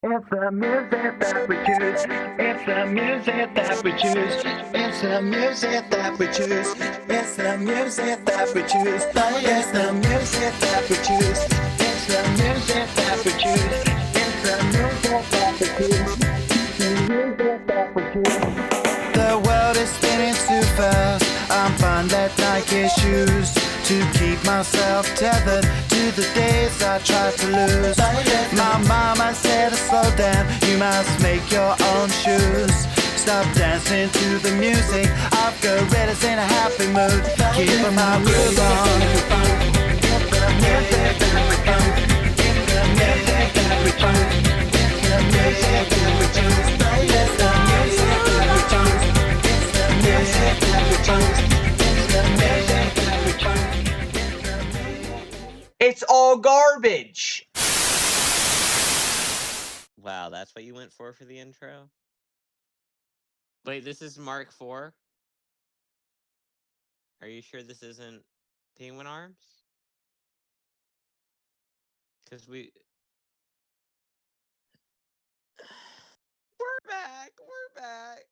It's the music that we choose. It's the music that we choose. It's the music that we choose. It's the music that we choose. It's the music that we choose. It's the music that we choose. It's the music that we choose. The music that we choose. The world is spinning too fast. I'm fine that Nike shoes to keep myself tethered to the days I tried to lose. My mama said to slow down, you must make your own shoes. Stop dancing to the music, I've got Gorillaz in a happy mood. Keeping my groove on. It's all garbage. Wow, that's what you went for the intro? Wait, this is Mark IV? Are you sure this isn't Penguin Arms? Because we... We're back! We're back!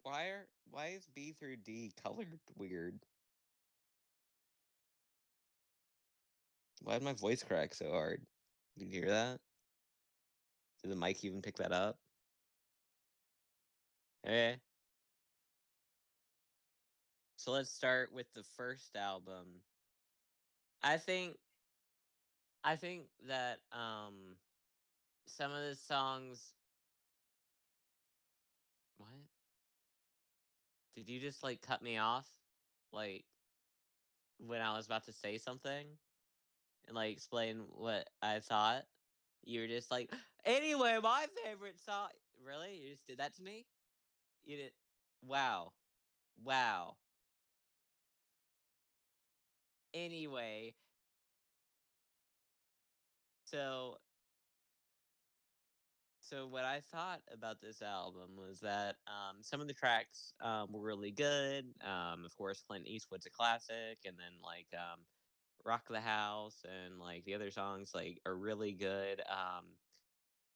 Why is B through D colored weird? Why did my voice crack so hard? Did you hear that? Did the mic even pick that up? Okay. So let's start with the first album. I think that some of the songs... What? Did you just like cut me off? Like when I was about to say something and like explain what I thought? You were just like, anyway, my favorite song. Really? You just did that to me? You did. Wow. Wow. Anyway, so what I thought about this album was that some of the tracks were really good. Of course, Clint Eastwood's a classic, and then like Rock the House and like the other songs like are really good.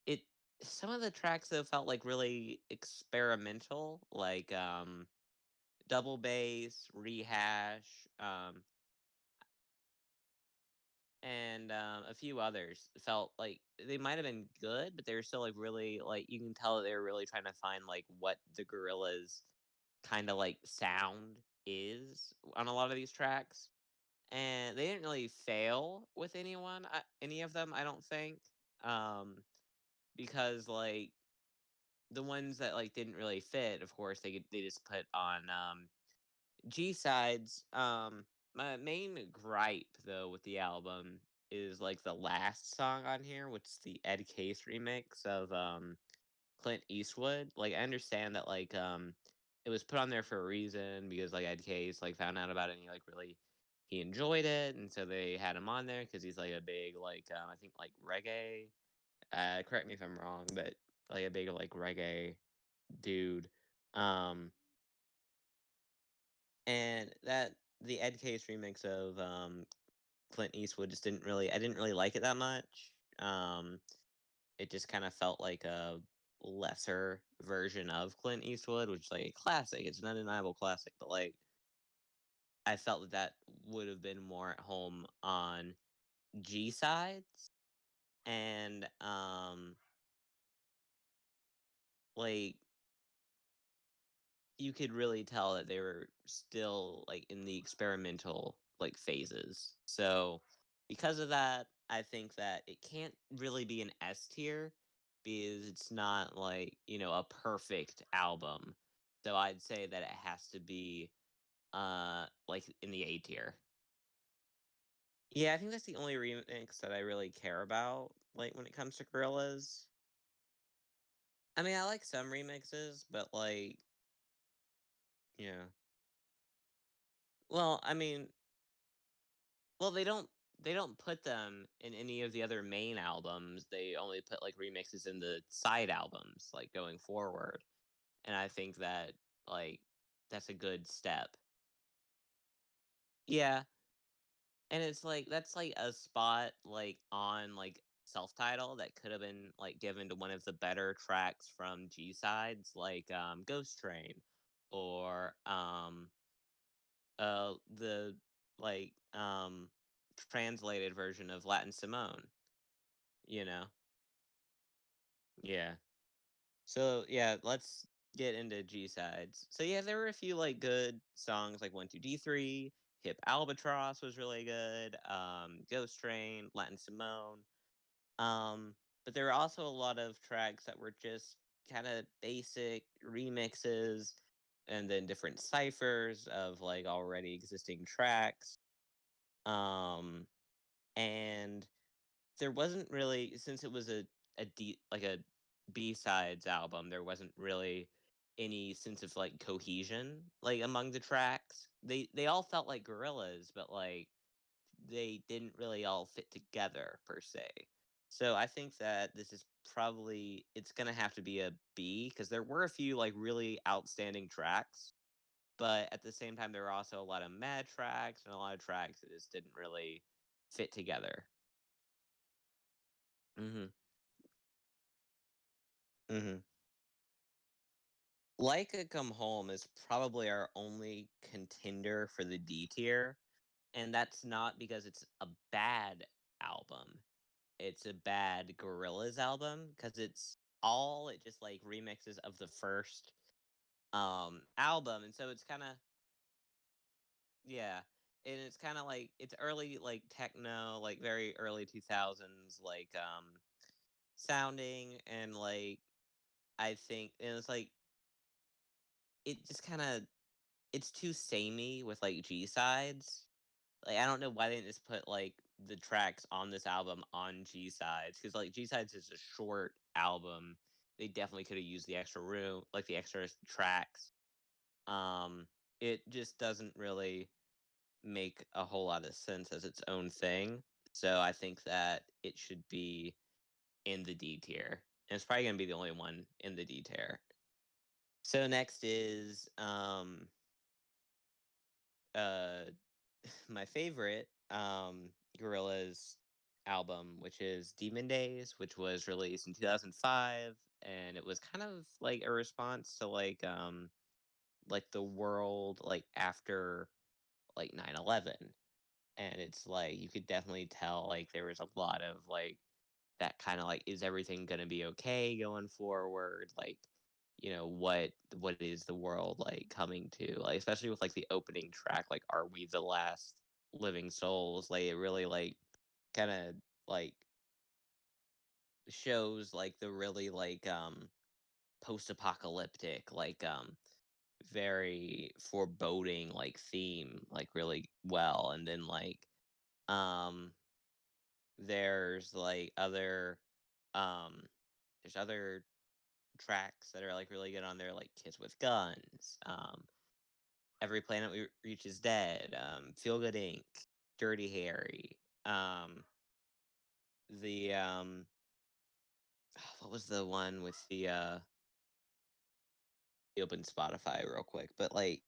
It Some of the tracks though felt like really experimental, like double bass, rehash, and a few others felt like they might have been good, but they were still like really like you can tell that they were really trying to find like what the Gorillaz kind of like sound is on a lot of these tracks, and they didn't really fail with any of them. I don't think, um, because like the ones that like didn't really fit, of course they just put on Gsides. My main gripe though with the album is like the last song on here, which is the Ed Case remix of Clint Eastwood. Like I understand that like it was put on there for a reason because like Ed Case like found out about it and he enjoyed it, and so they had him on there because he's like a big like I think like reggae. Correct me if I'm wrong, but like a big like reggae dude. Um, and that the Ed Case remix of Clint Eastwood just I didn't really like it that much. It just kind of felt like a lesser version of Clint Eastwood, which is like a classic. It's an undeniable classic, but like I felt that would have been more at home on Gsides, and like you could really tell that they were still like in the experimental like phases. So because of that, I think that it can't really be an S tier because it's not like, a perfect album. So I'd say that it has to be like in the A tier. Yeah, I think that's the only remix that I really care about like when it comes to Gorillaz. I mean, I like some remixes, but like, yeah. Well, I mean, well, they don't put them in any of the other main albums. They only put like remixes in the side albums, like going forward. And I think that like that's a good step. Yeah, and it's like that's like a spot like on like self-title that could have been like given to one of the better tracks from Gsides, like Ghost Train, or the like translated version of Latin Simone, you know. Yeah. So yeah, let's get into G-sides. So yeah, there were a few like good songs like 1 2 D 3, Hip Albatross was really good, Ghost Train, Latin Simone. Um, but there were also a lot of tracks that were just kind of basic remixes and then different ciphers of like already existing tracks. Um, and there wasn't really, since it was a B-sides album, there wasn't really any sense of like cohesion like among the tracks. They all felt like Gorillaz, but like they didn't really all fit together per se. So I think that this is probably, it's gonna have to be a B, because there were a few like really outstanding tracks, but at the same time there were also a lot of mad tracks and a lot of tracks that just didn't really fit together. Mhm. Mhm. Like a Come Home is probably our only contender for the D tier, and that's not because it's a bad album. It's a bad Gorillaz album, because it just like remixes of the first album, and so it's kind of, yeah, and it's kind of like it's early like techno, like very early 2000s like sounding, and like I think, and it's like it just kind of, it's too samey with like G-sides. Like I don't know why they didn't just put like the tracks on this album on G-sides, because like G-sides is a short album. They definitely could have used the extra room, like the extra tracks. Um, it just doesn't really make a whole lot of sense as its own thing. So I think that it should be in the D tier. And it's probably gonna be the only one in the D tier. So next is uh my favorite Gorillaz album, which is Demon Days, which was released in 2005, and it was kind of like a response to like the world like after like 9/11. And it's like you could definitely tell like there was a lot of like that kind of like, is everything going to be okay going forward, like, what is the world like coming to, like, especially with like the opening track, like, are we the last living souls, like it really like kind of like shows like the really like post-apocalyptic, like very foreboding like theme like really well. And then like um there's like um other tracks that are like really good on there, like Kiss with Guns, Every Planet We Reach Is Dead, Feel Good Inc., Dirty Harry, um the what was the one with the open Spotify real quick, but like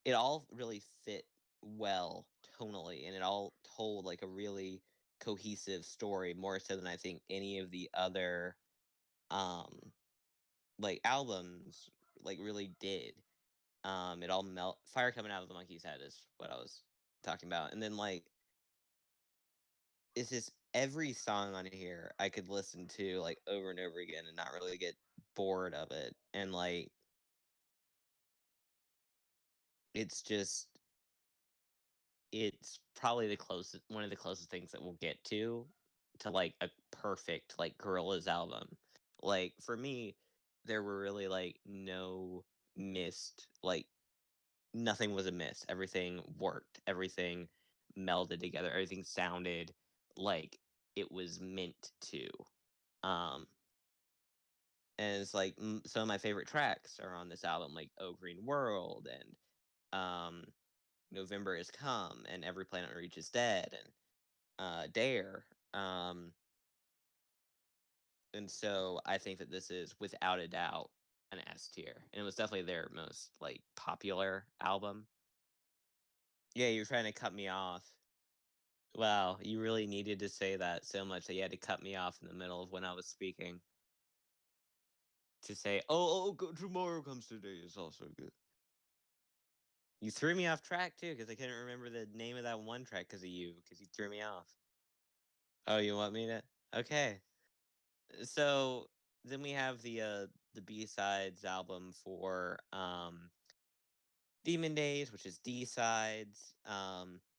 it all really fit well tonally, and it all told like a really cohesive story, more so than I think any of the other um like albums like really did. It all melt fire coming out of the monkey's head is what I was talking about. And then like it's just every song on here I could listen to like over and over again and not really get bored of it. And like it's just, it's probably the closest, one of the closest things that we'll get to like a perfect like Gorillaz album. Like for me, there were really like no missed, like nothing was amiss. Everything worked. Everything melded together. Everything sounded like it was meant to. Um, and it's like some of my favorite tracks are on this album, like "Oh Green World" and "November Has Come" and "Every Planet Reaches Dead" and "Dare." Um, and so I think that this is without a doubt an S tier, and it was definitely their most like popular album. Yeah, you're trying to cut me off. Wow, you really needed to say that so much that you had to cut me off in the middle of when I was speaking to say, "Oh, tomorrow comes today is also good." You threw me off track too because I couldn't remember the name of that one track because of you because you threw me off. Oh, you want me to? Okay. So then we have the B-sides album for Demon Days, which is D-sides.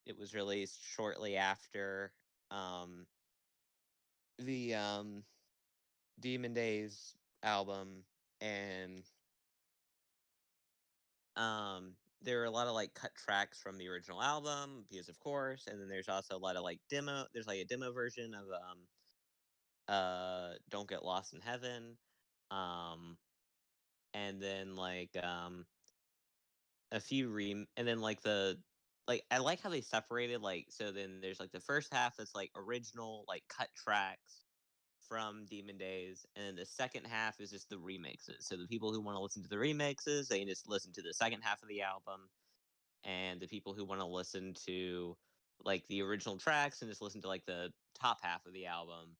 It was released shortly after um the Demon Days album, and there are a lot of like cut tracks from the original album because of course, and then there's also a lot of like there's like a demo version of Don't Get Lost in Heaven. um and then like a few and then like I like how they separated, like, so then there's like the first half that's like original like cut tracks from Demon Days, and then the second half is just the remixes. So the people who want to listen to the remixes, they can just listen to the second half of the album, and the people who want to listen to like the original tracks and just listen to like the top half of the album.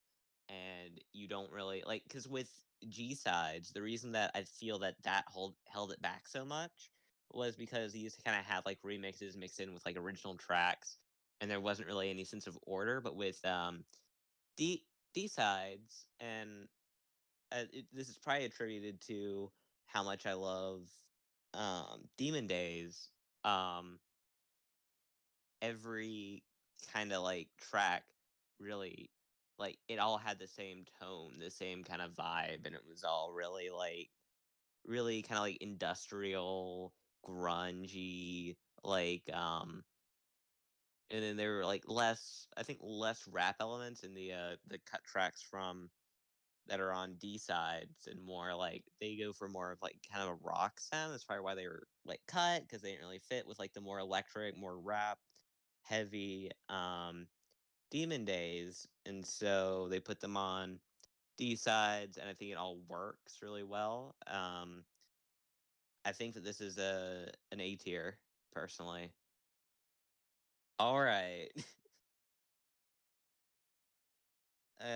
And you don't really like, because with Gsides, the reason that I feel that held it back so much was because he used to kind of have like remixes mixed in with like original tracks, and there wasn't really any sense of order. But with D D-sides, and this is probably attributed to how much I love Demon Days. Um, every kind of like track really, like, it all had the same tone, the same kind of vibe, and it was all really kind of like industrial, grungy, like and then there were like less rap elements in the cut tracks from that are on D-sides, and more like they go for more of like kind of a rock sound. That's probably why they were like cut, because they didn't really fit with like the more electric, more rap heavy Demon Days, and so they put them on D-sides, and I think it all works really well. I think that this is an A tier personally. All right.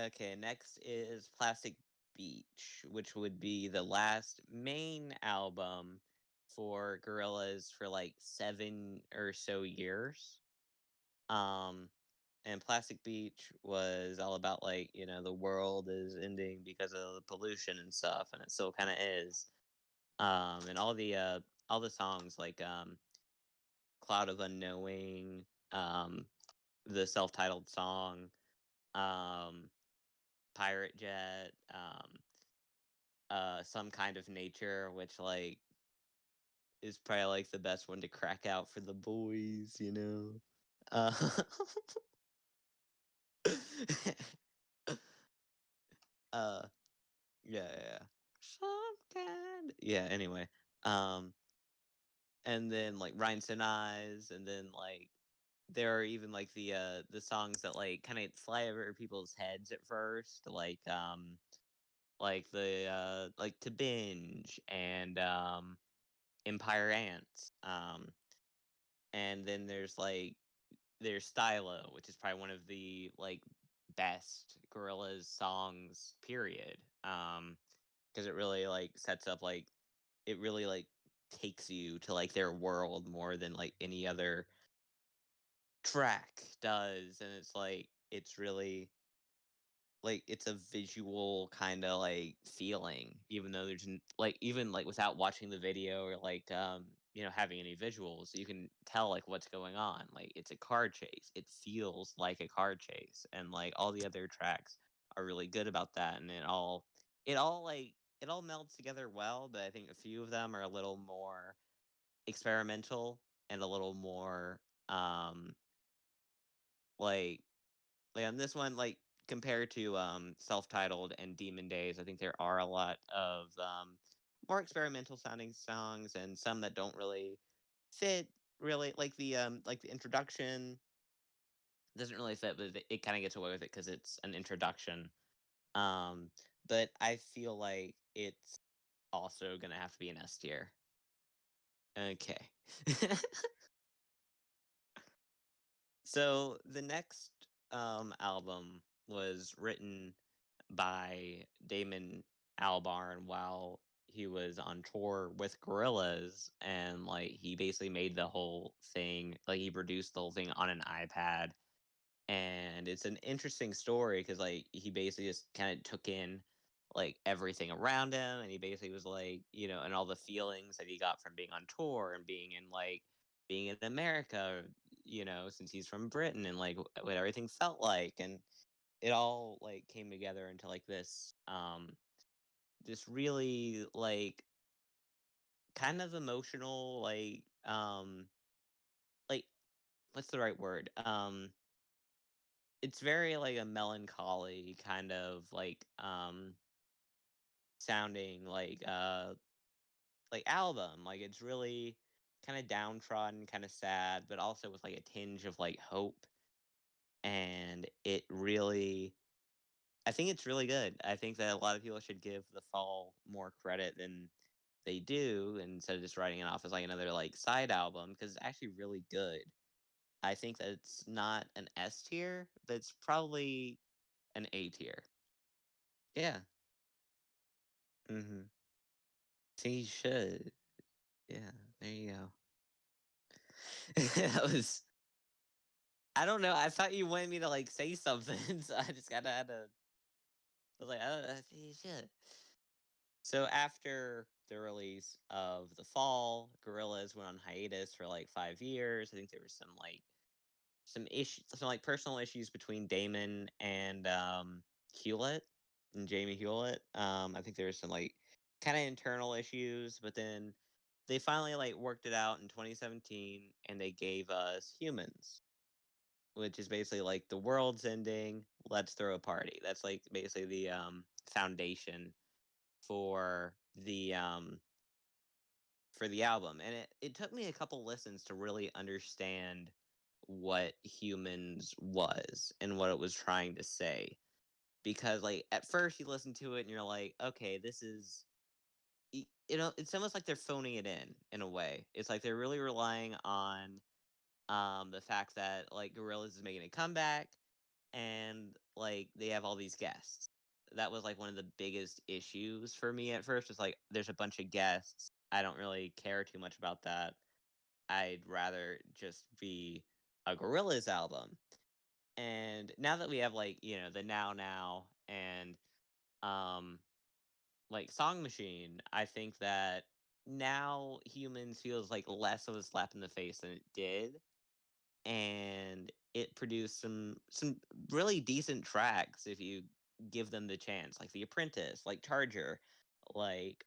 Okay, next is Plastic Beach, which would be the last main album for Gorillaz for like 7 or so years. Um, and Plastic Beach was all about, like, the world is ending because of the pollution and stuff, and it still kind of is. And all the songs like Cloud of Unknowing, um, the self-titled song, um, Pirate Jet, Some Kind of Nature, which like is probably like the best one to crack out for the boys. Uh, uh, yeah. Some kind. Yeah. Anyway, um, and then like Rhinestone Eyes, and then like there are even like the songs that like kind of fly over people's heads at first, like the like To Binge, and Empire Ants. And then there's Stylo, which is probably one of the like best Gorillaz songs, period. Because it really like sets up, like, it really like takes you to like their world more than like any other track does, and it's really like it's a visual kind of like feeling, even though like, even like without watching the video, or like having any visuals, you can tell like what's going on. Like, it's a car chase, it feels like a car chase, and like all the other tracks are really good about that, and it all melds together well. But I think a few of them are a little more experimental, and a little more like on this one, like, compared to self-titled and Demon Days, I think there are a lot of more experimental sounding songs, and some that don't really fit, really, like the introduction doesn't really fit, but it kind of gets away with it because it's an introduction. um but I feel like it's also gonna have to be an S tier. Okay. So the next album was written by Damon Albarn while he was on tour with Gorillaz, and like he basically made the whole thing, like he produced the whole thing on an iPad. And it's an interesting story because like he basically just kind of took in like everything around him, and he basically was like, and all the feelings that he got from being on tour and being in America, since he's from Britain, and like what everything felt like, and it all like came together into like this really like kind of emotional, like what's the right word, it's very like a melancholy kind of sounding like album. Like it's really kind of downtrodden, kind of sad, but also with like a tinge of like hope. And I think it's really good. I think that a lot of people should give The Fall more credit than they do, instead of just writing it off as like another like side album, because it's actually really good. I think that it's not an S tier, but it's probably an A tier. Yeah. Mm-hmm. Think you should. Yeah, there you go. That was. I don't know. I thought you wanted me to like say something, so I just kind of had to. I was like, I think you should. So after the release of The Fall, Gorillaz went on hiatus for like 5 years. I think there was some issues, some like personal issues between Damon and Hewlett and Jamie Hewlett. I think there was some like kind of internal issues, but then they finally like worked it out in 2017, and they gave us Humans, which is basically like the world's ending. Let's throw a party. That's like basically the foundation for the album, and it took me a couple listens to really understand what Humans was and what it was trying to say, because like at first you listen to it and you're like, okay, this is it's almost like they're phoning it in a way. It's like they're really relying on the fact that like Gorillaz is making a comeback, and like they have all these guests. That was like one of the biggest issues for me at first. It's like there's a bunch of guests. I don't really care too much about that. I'd rather just be a Gorillaz album. And now that we have like, the Now and um like Song Machine, I think that now Humans feels like less of a slap in the face than it did, and it produced some really decent tracks if you give them the chance, like The Apprentice, like Charger, like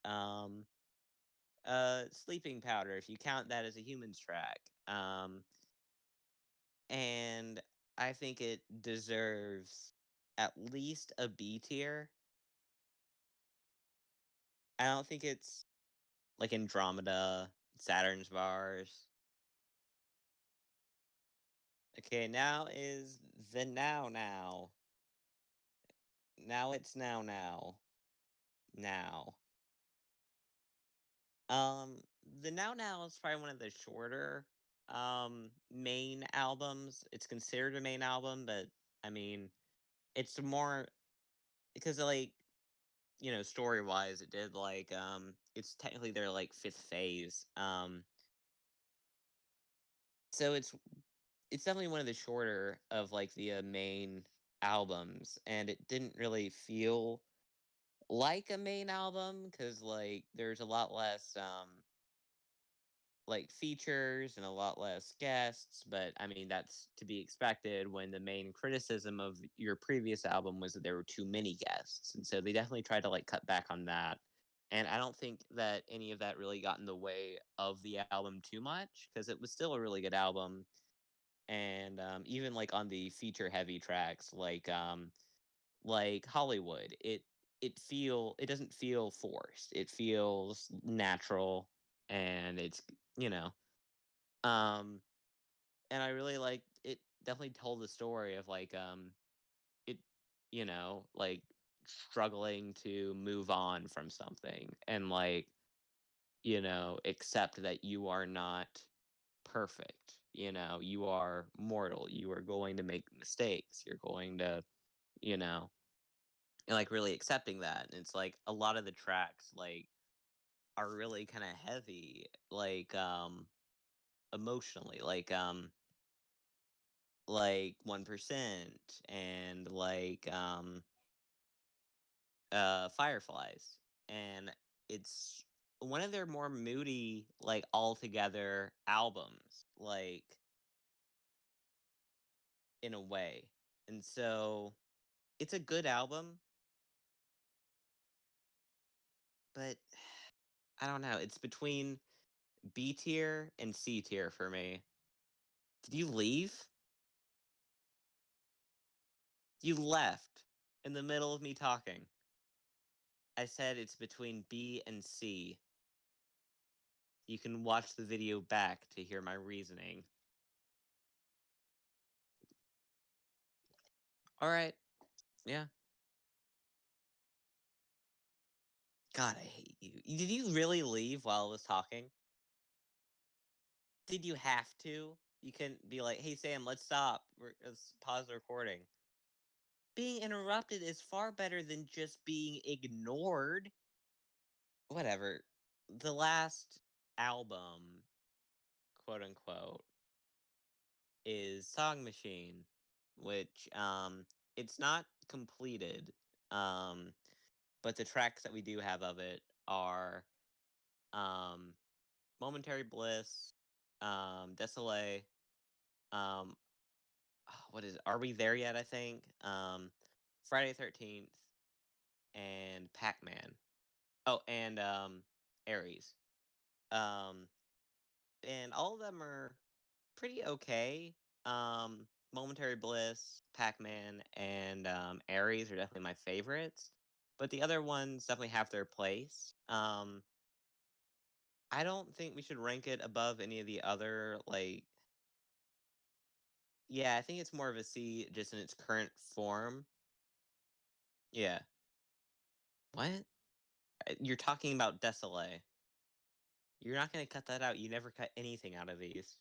Sleeping Powder, if you count that as a Humans track. And I think it deserves at least a B tier. I don't think it's like Andromeda, Saturn's Bars. Okay, now is the now. Now it's now. Um, the Now is probably one of the shorter main albums. It's considered a main album, but I mean, it's more because like story wise, it did like it's technically their like fifth phase. So it's definitely one of the shorter of like the main albums, and it didn't really feel like a main album because like there's a lot less like features and a lot less guests, but I mean that's to be expected when the main criticism of your previous album was that there were too many guests, and so they definitely tried to like cut back on that. And I don't think that any of that really got in the way of the album too much, because it was still a really good album. And even like on the feature heavy tracks, like Hollywood, it doesn't feel forced. It feels natural, and it's you know um and I really like it. Definitely told the story of like it like struggling to move on from something, and like accept that you are not perfect, you are mortal. You are going to make mistakes. You're going to, you know, and like really accepting that. And it's like a lot of the tracks like are really kind of heavy, like emotionally, like 1% and Fireflies. And it's one of their more moody, like all together albums, like in a way. And so it's a good album, but I don't know. It's between B tier and C tier for me. Did you leave? You left in the middle of me talking. I said it's between B and C. You can watch the video back to hear my reasoning. All right. Yeah. God, I hate you. Did you really leave while I was talking? Did you have to? You couldn't be like, "Hey Sam, let's stop. Let's pause the recording." Being interrupted is far better than just being ignored. Whatever. The last album, quote unquote, is Song Machine, which it's not completed. Um but the tracks that we do have of it are um Momentary Bliss, Desolé, um what is it? Are We There Yet, I think? Friday 13th and Pac-Man. Oh, and Aries. Um and all of them are pretty okay. Um, Momentary Bliss, Pac-Man, and Aries are definitely my favorites. But the other ones definitely have their place. I don't think we should rank it above any of the other, like, yeah, I think it's more of a C just in its current form. Yeah. What? You're talking about Desolé. You're not going to cut that out. You never cut anything out of these.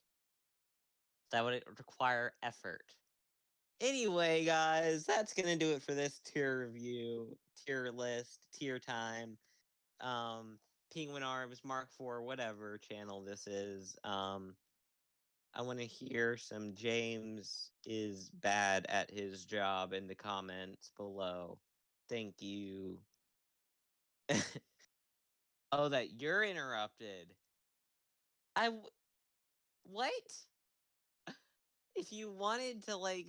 That would require effort. Anyway, guys, that's gonna do it for this tier review, tier list, tier time. Penguin Arms, Mark IV, whatever channel this is. I want to hear some James is bad at his job in the comments below. Thank you. Oh, that you're interrupted. What? If you wanted to like